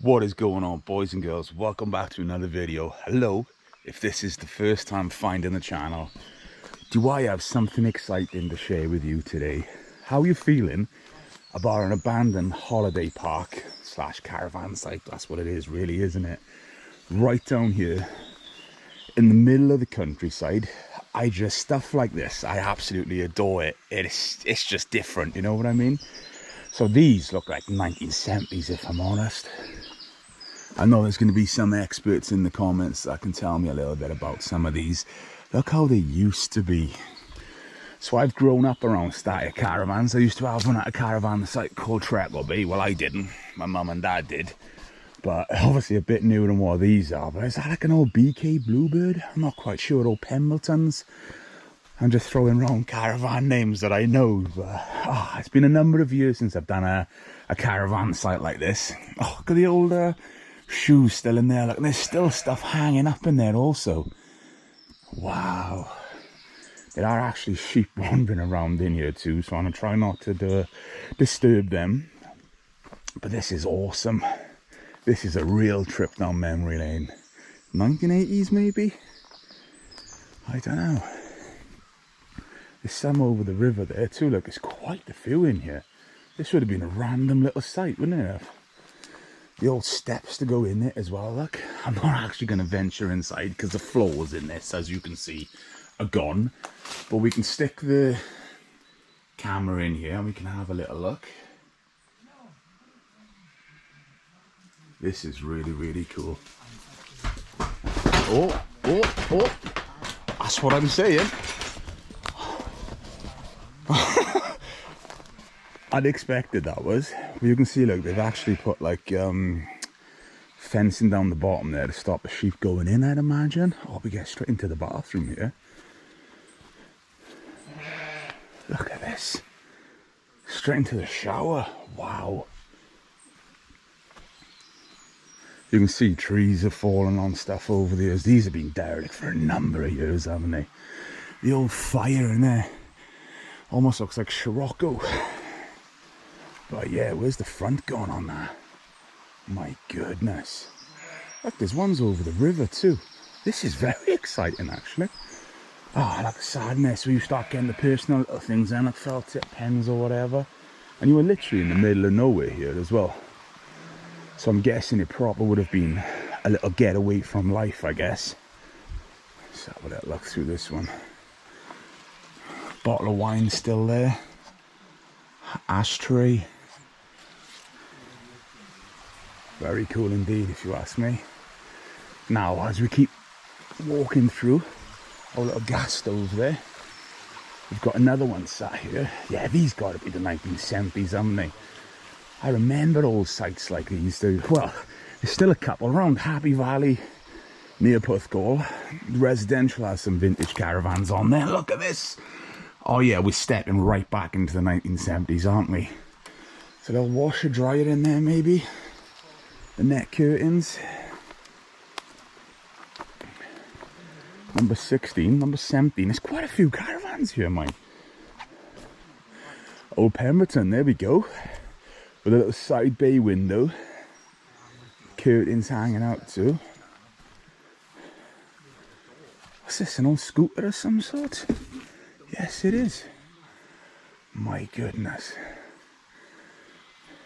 What is going on, boys and girls? Welcome back to another video. Hello, if this is the first time finding the channel, do I have something exciting to share with you today? How are you feeling about an abandoned holiday park slash caravan site? That's what it is, really, isn't it? Right down here in the middle of the countryside. Stuff like this, I absolutely adore it. It's just different, you know what I mean? So these look like 1970s, if I'm honest. I know there's going to be some experts in the comments that can tell me a little bit about some of these. Look how they used to be. So I've grown up around starter caravans. I used to have one at a caravan site called Wellerby. Well, I didn't. My mum and dad did. But obviously a bit newer than what these are. But is that like an old BK Bluebird? I'm not quite sure. Old Pembletons. I'm just throwing around caravan names that I know. But, it's been a number of years since I've done a caravan site like this. Oh, look at the old... shoes still in there. Look, there's still stuff hanging up in there also. Wow. There are actually sheep wandering around in here too, so I'm going to try not to disturb them. But this is awesome. This is a real trip down memory lane. 1980s maybe? I don't know. There's some over the river there too. Look, there's quite a few in here. This would have been a random little site, wouldn't it have? The old steps to go in it as well. Look, I'm not actually going to venture inside because the floors in this, as you can see, are gone. But we can stick the camera in here and we can have a little look. This is really, really cool. Oh, that's what I'm saying. Unexpected that was. But you can see, look, they've actually put like fencing down the bottom there to stop the sheep going in, I'd imagine. Oh, we get straight into the bathroom here. Look at this. Straight into the shower. Wow. You can see trees have fallen on stuff over the years. These have been derelict for a number of years, haven't they? The old fire in there almost looks like Scirocco. But yeah, where's the front going on there? My goodness. Look, there's ones over the river too. This is very exciting, actually. Oh, like the sadness where you start getting the personal little things in, like felt tip pens or whatever. And you were literally in the middle of nowhere here as well. So I'm guessing it probably would have been a little getaway from life, I guess. Let's have a little look through this one. Bottle of wine still there. Ashtray. Very cool indeed, if you ask me. Now, as we keep walking through our little gas stove there, we've got another one sat here. Yeah, these got to be the 1970s, haven't they? I remember old sites like these. Well, there's still a couple around Happy Valley, near Puthgall. The residential has some vintage caravans on there. Look at this. Oh yeah, we're stepping right back into the 1970s, aren't we? So they'll washer dryer in there maybe. The net curtains. Number 16, number 17. There's quite a few caravans here, mate. Old Pemberton, there we go. With a little side bay window. Curtains hanging out too. What's this, an old scooter of some sort? Yes, it is. My goodness.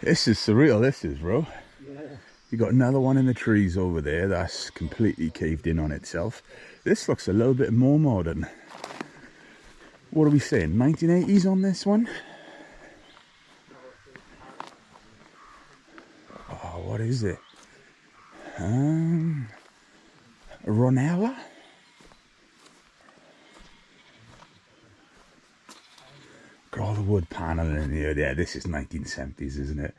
This is surreal, this is, bro. Yeah. You got another one in the trees over there that's completely caved in on itself. This looks a little bit more modern. What are we saying? 1980s on this one? Oh, what is it? Ronella? Got all the wood paneling in here. Yeah, this is 1970s, isn't it?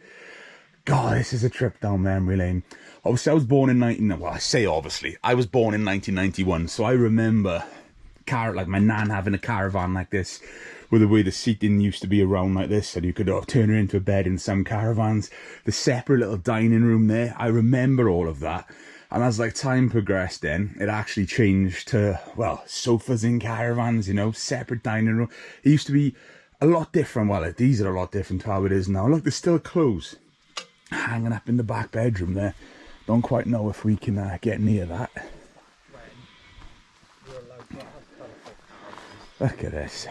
God, this is a trip down memory lane. Obviously, I was born in I was born in 1991, so I remember like my nan having a caravan like this, with the way the seating used to be around like this, and you could turn her into a bed in some caravans. The separate little dining room there, I remember all of that. And as like time progressed then, it actually changed to, well, sofas in caravans, you know, separate dining room. It used to be a lot different. Well, these are a lot different to how it is now. Look, there's still clothes hanging up in the back bedroom there. Don't quite know if we can get near that. Look at this.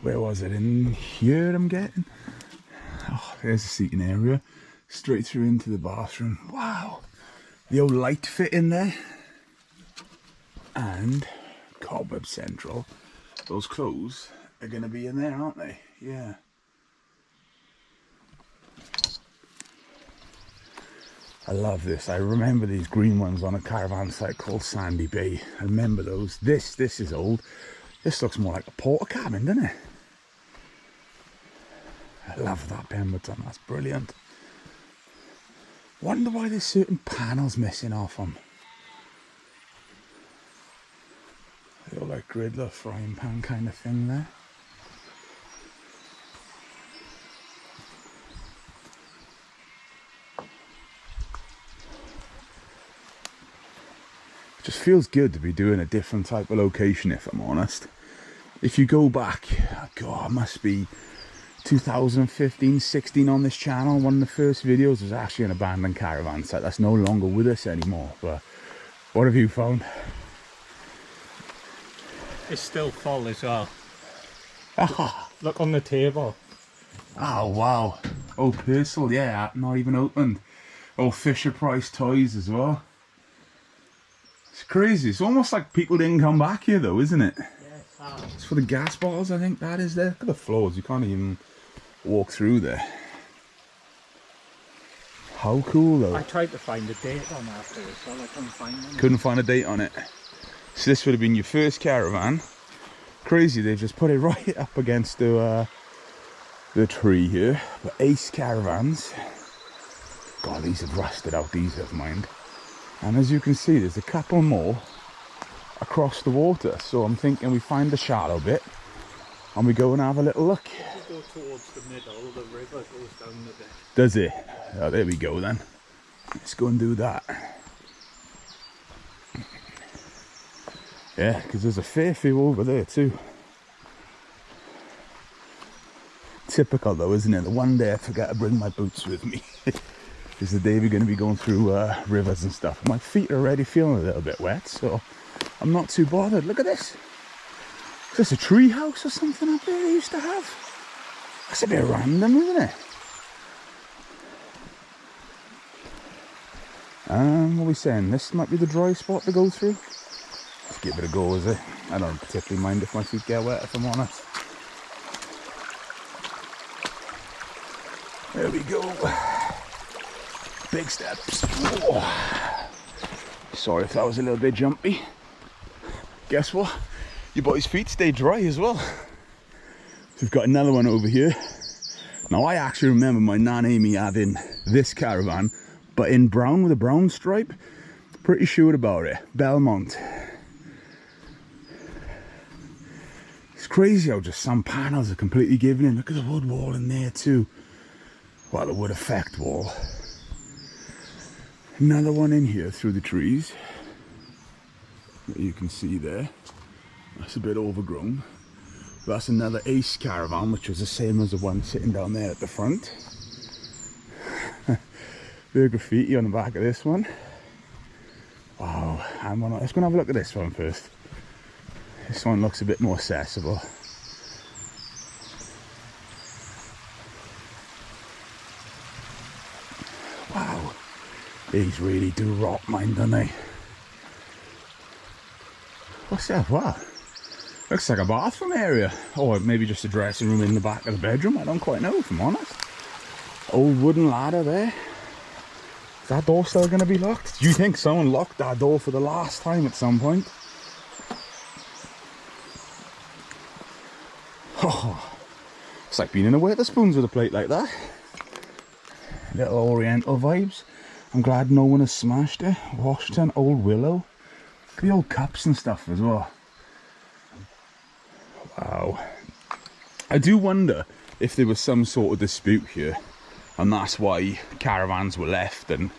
Where was it? In here I'm getting? Oh, there's the seating area. Straight through into the bathroom. Wow. The old light fit in there. And cobweb central. Those clothes are going to be in there, aren't they? Yeah. I love this. I remember these green ones on a caravan site called Sandy Bay. I remember those. This is old. This looks more like a porter cabin, doesn't it? I love that Pemberton. That's brilliant. Wonder why there's certain panels missing off them. They look like griddler frying pan kind of thing there. Just feels good to be doing a different type of location, if I'm honest. If you go back, God, it must be 2015, 16 on this channel. One of the first videos was actually an abandoned caravan site that's no longer with us anymore. But what have you found? It's still full as well. Look on the table. Oh wow. Oh, Purcell, yeah, not even opened. Oh, Fisher Price toys as well. It's crazy. It's almost like people didn't come back here though, isn't it? Yes, it's for the gas bottles, I think that is there. Look at the floors, you can't even walk through there. How cool though. I tried to find a date on that as well, I couldn't find one. Couldn't find a date on it. So this would have been your first caravan. Crazy, they've just put it right up against the tree here. But Ace Caravans. God, these have rusted out, these have mind. And as you can see, there's a couple more across the water. So I'm thinking we find the shallow bit and we go and have a little look. If you go towards the middle, the river goes down a bit. Does it? Oh, there we go then. Let's go and do that. Yeah, because there's a fair few over there too. Typical though, isn't it? The one day I forget to bring my boots with me. Is the day we're going to be going through rivers and stuff. My feet are already feeling a little bit wet, so I'm not too bothered. Look at this. Is this a tree house or something up there they used to have? That's a bit random, isn't it? What are we saying? This might be the dry spot to go through. Let's give it a go, is it? I don't particularly mind if my feet get wet, if I'm honest. There we go. Big steps. Oh. Sorry if that was a little bit jumpy. Guess what? Your boy's feet stay dry as well. So we've got another one over here. Now I actually remember my Nan Amy having this caravan, but in brown with a brown stripe. Pretty sure about it. Belmont. It's crazy how just some panels are completely given in. Look at the wood wall in there too. Well, the wood effect wall. Another one in here through the trees that you can see there. That's a bit overgrown. But that's another Ace Caravan, which was the same as the one sitting down there at the front. Bit of graffiti on the back of this one. Wow, let's go and have a look at this one first. This one looks a bit more accessible. Wow. These really do rot mine, don't they? What's that? Wow. Looks like a bathroom area. Or maybe just a dressing room in the back of the bedroom. I don't quite know, if I'm honest. Old wooden ladder there. Is that door still going to be locked? Do you think someone locked that door for the last time at some point? Oh, it's like being in a Wetherspoons with a plate like that. Little oriental vibes. I'm glad no one has smashed it. Washington, Old Willow. Look at the old cups and stuff as well. Wow. I do wonder if there was some sort of dispute here, and that's why caravans were left and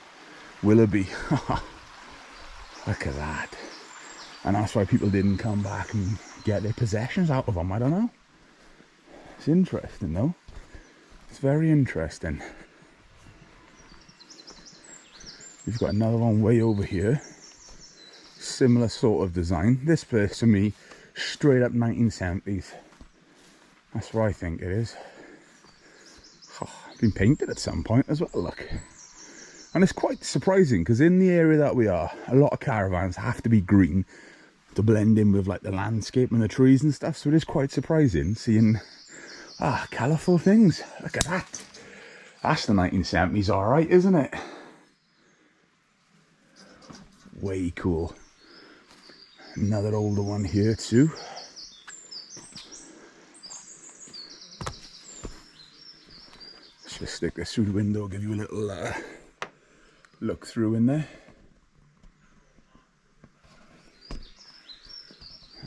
Willerby. Look at that. And that's why people didn't come back and get their possessions out of them. I don't know. It's interesting though. It's very interesting. We've got another one way over here. Similar sort of design. This place, to me, straight up 1970s. That's what I think it is. Oh, been painted at some point as well, look. And it's quite surprising, because in the area that we are, a lot of caravans have to be green to blend in with like the landscape and the trees and stuff. So it is quite surprising seeing colourful things. Look at that. That's the 1970s, all right, isn't it? Way cool. Another older one here too. Let's just stick this through the window, give you a little look through in there.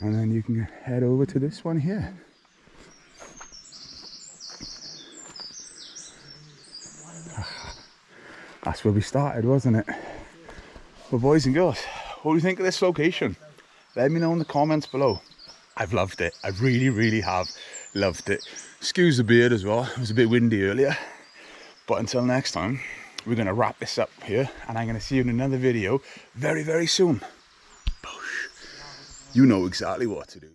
And then you can head over to this one here. That's where we started, wasn't it? Well, boys and girls, what do you think of this location? Let me know in the comments below. I've loved it. I really, really have loved it. Excuse the beard as well. It was a bit windy earlier. But until next time, we're going to wrap this up here. And I'm going to see you in another video very, very soon. You know exactly what to do.